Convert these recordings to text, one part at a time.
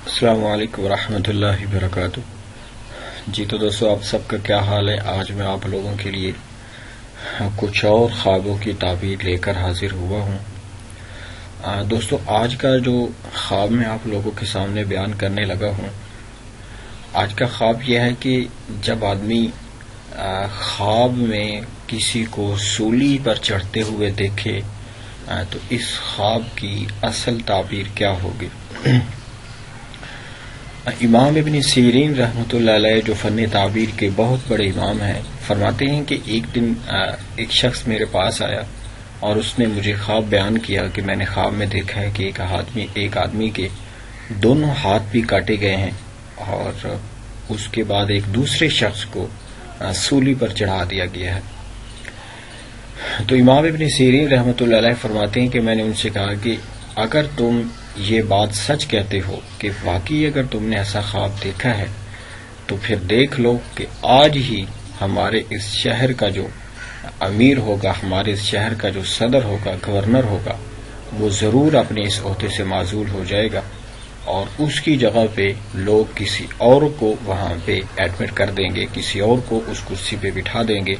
السلام علیکم ورحمۃ اللہ وبرکاتہ۔ جی تو دوستو، آپ سب کا کیا حال ہے؟ آج میں آپ لوگوں کے لیے کچھ اور خوابوں کی تعبیر لے کر حاضر ہوا ہوں۔ دوستو، آج کا جو خواب میں آپ لوگوں کے سامنے بیان کرنے لگا ہوں، آج کا خواب یہ ہے کہ جب آدمی خواب میں کسی کو سولی پر چڑھتے ہوئے دیکھے تو اس خواب کی اصل تعبیر کیا ہوگی؟ امام ابن سیرین رحمۃ اللہ علیہ، جو فن تعبیر کے بہت بڑے امام ہیں، فرماتے ہیں کہ ایک دن ایک شخص میرے پاس آیا اور اس نے مجھے خواب بیان کیا کہ میں نے خواب میں دیکھا ہے کہ ایک آدمی کے دونوں ہاتھ بھی کاٹے گئے ہیں اور اس کے بعد ایک دوسرے شخص کو سولی پر چڑھا دیا گیا ہے۔ تو امام ابن سیرین رحمۃ اللہ علیہ فرماتے ہیں کہ میں نے ان سے کہا کہ اگر تم یہ بات سچ کہتے ہو کہ واقعی اگر تم نے ایسا خواب دیکھا ہے تو پھر دیکھ لو کہ آج ہی ہمارے اس شہر کا جو امیر ہوگا، ہمارے اس شہر کا جو صدر ہوگا، گورنر ہوگا، وہ ضرور اپنے اس عہدے سے معزول ہو جائے گا اور اس کی جگہ پہ لوگ کسی اور کو وہاں پہ ایڈمٹ کر دیں گے، کسی اور کو اس کرسی پہ بٹھا دیں گے۔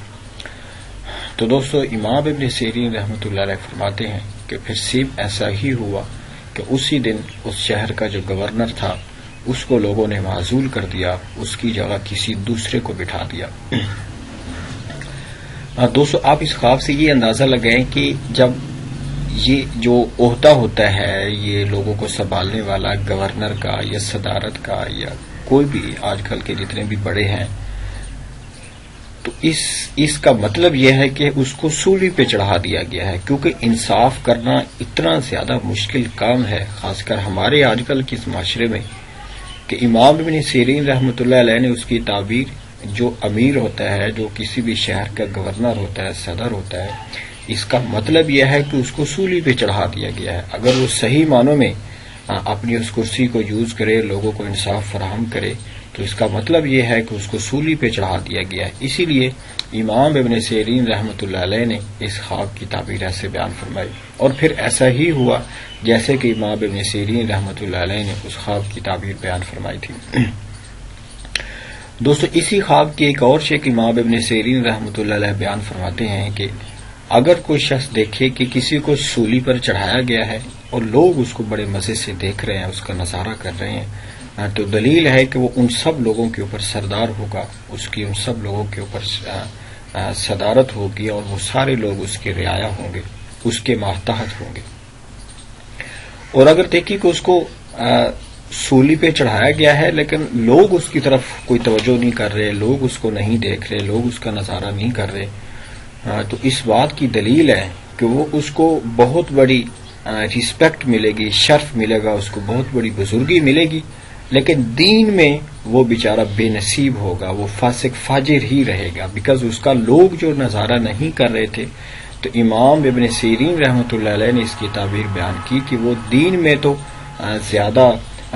تو دوستو، امام ابن سیرین رحمۃ اللہ علیہ فرماتے ہیں کہ پھر سیب ایسا ہی ہوا کہ اسی دن اس شہر کا جو گورنر تھا اس کو لوگوں نے معزول کر دیا، اس کی جگہ کسی دوسرے کو بٹھا دیا۔ دوستو، آپ اس خواب سے یہ اندازہ لگائیں کہ جب یہ جو عہدہ ہوتا ہے یہ لوگوں کو سنبھالنے والا، گورنر کا یا صدارت کا یا کوئی بھی آج کل کے جتنے بھی بڑے ہیں، تو اس کا مطلب یہ ہے کہ اس کو سولی پہ چڑھا دیا گیا ہے، کیونکہ انصاف کرنا اتنا زیادہ مشکل کام ہے، خاص کر ہمارے آج کل کے اس معاشرے میں، کہ امام ابن سیرین رحمۃ اللہ علیہ نے اس کی تعبیر، جو امیر ہوتا ہے، جو کسی بھی شہر کا گورنر ہوتا ہے، صدر ہوتا ہے، اس کا مطلب یہ ہے کہ اس کو سولی پہ چڑھا دیا گیا ہے۔ اگر وہ صحیح معنوں میں اپنی اس کرسی کو یوز کرے، لوگوں کو انصاف فراہم کرے، تو اس کا مطلب یہ ہے کہ اس کو سولی پہ چڑھا دیا گیا ہے۔ اسی لیے امام ابن سیرین رحمۃ اللہ علیہ نے اس خواب کی تعبیر ایسے بیان فرمائی، اور پھر ایسا ہی ہوا جیسے کہ امام ابن سیرین رحمۃ اللہ علیہ نے اس خواب کی تعبیر بیان فرمائی تھی۔ دوستو، اسی خواب کی ایک اور شکل امام ابن سیرین رحمۃ اللہ علیہ بیان فرماتے ہیں کہ اگر کوئی شخص دیکھے کہ کسی کو سولی پر چڑھایا گیا ہے اور لوگ اس کو بڑے مزے سے دیکھ رہے ہیں، اس کا نظارہ کر رہے ہیں، تو دلیل ہے کہ وہ ان سب لوگوں کے اوپر سردار ہوگا، اس کی ان سب لوگوں کے اوپر صدارت ہوگی اور وہ سارے لوگ اس کے رعایا ہوں گے، اس کے ماتحت ہوں گے۔ اور اگر دیکھیں کہ اس کو سولی پہ چڑھایا گیا ہے لیکن لوگ اس کی طرف کوئی توجہ نہیں کر رہے، لوگ اس کو نہیں دیکھ رہے، لوگ اس کا نظارہ نہیں کر رہے، تو اس بات کی دلیل ہے کہ وہ اس کو بہت بڑی رسپیکٹ ملے گی، شرف ملے گا، اس کو بہت بڑی بزرگی ملے گی، لیکن دین میں وہ بیچارہ بے نصیب ہوگا، وہ فاسق فاجر ہی رہے گا، بیکاز اس کا لوگ جو نظارہ نہیں کر رہے تھے۔ تو امام ابن سیرین رحمۃ اللہ علیہ نے اس کی تعبیر بیان کی کہ وہ دین میں تو زیادہ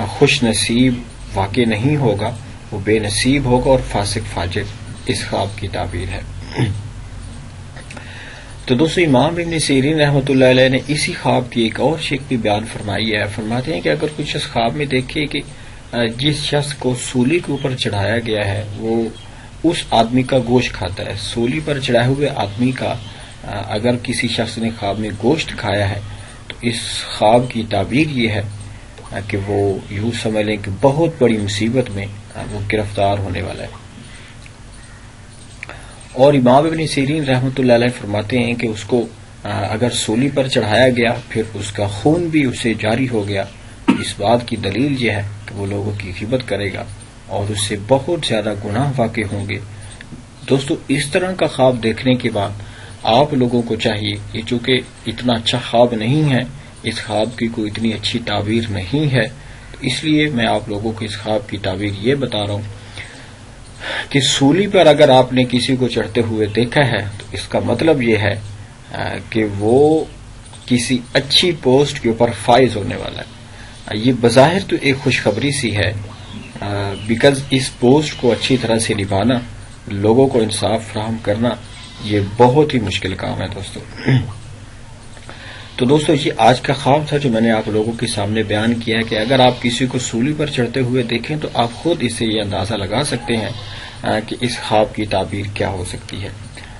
خوش نصیب واقع نہیں ہوگا، وہ بے نصیب ہوگا اور فاسق فاجر۔ اس خواب کی تعبیر ہے۔ تو دوستو، امام ابن سیرین رحمۃ اللہ علیہ نے اسی خواب کی ایک اور شکل بھی بیان فرمائی ہے۔ فرماتے ہیں کہ اگر کوئی شخص خواب میں دیکھے کہ جس شخص کو سولی کے اوپر چڑھایا گیا ہے وہ اس آدمی کا گوشت کھاتا ہے، سولی پر چڑھائے ہوئے آدمی کا اگر کسی شخص نے خواب میں گوشت کھایا ہے تو اس خواب کی تعبیر یہ ہے کہ وہ یوں سمجھ لیں کہ بہت بڑی مصیبت میں وہ گرفتار ہونے والا ہے۔ اور امام ابن سیرین رحمۃ اللہ علیہ فرماتے ہیں کہ اس کو اگر سولی پر چڑھایا گیا پھر اس کا خون بھی اسے جاری ہو گیا، اس بات کی دلیل یہ ہے کہ وہ لوگوں کی غیبت کرے گا اور اس سے بہت زیادہ گناہ واقع ہوں گے۔ دوستو، اس طرح کا خواب دیکھنے کے بعد آپ لوگوں کو چاہیے، یہ چونکہ اتنا اچھا خواب نہیں ہے، اس خواب کی کوئی اتنی اچھی تعبیر نہیں ہے، تو اس لیے میں آپ لوگوں کو اس خواب کی تعبیر یہ بتا رہا ہوں کہ سولی پر اگر آپ نے کسی کو چڑھتے ہوئے دیکھا ہے تو اس کا مطلب یہ ہے کہ وہ کسی اچھی پوسٹ کے اوپر فائز ہونے والا ہے۔ یہ بظاہر تو ایک خوشخبری سی ہے، بیکاز اس پوسٹ کو اچھی طرح سے نبھانا، لوگوں کو انصاف فراہم کرنا، یہ بہت ہی مشکل کام ہے دوستو۔ تو دوستو یہ آج کا خواب تھا جو میں نے آپ لوگوں کے سامنے بیان کیا ہے کہ اگر آپ کسی کو سولی پر چڑھتے ہوئے دیکھیں تو آپ خود اس سے یہ اندازہ لگا سکتے ہیں کہ اس خواب کی تعبیر کیا ہو سکتی ہے۔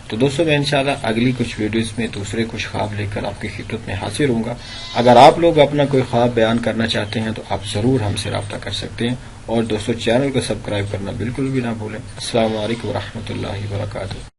تو دوستو میں انشاءاللہ اگلی کچھ ویڈیوز میں دوسرے کچھ خواب لے کر آپ کی خدمت میں حاضر ہوں گا۔ اگر آپ لوگ اپنا کوئی خواب بیان کرنا چاہتے ہیں تو آپ ضرور ہم سے رابطہ کر سکتے ہیں، اور دوستو چینل کو سبسکرائب کرنا بالکل بھی نہ بھولیں۔ السلام علیکم ورحمۃ اللہ وبرکاتہ۔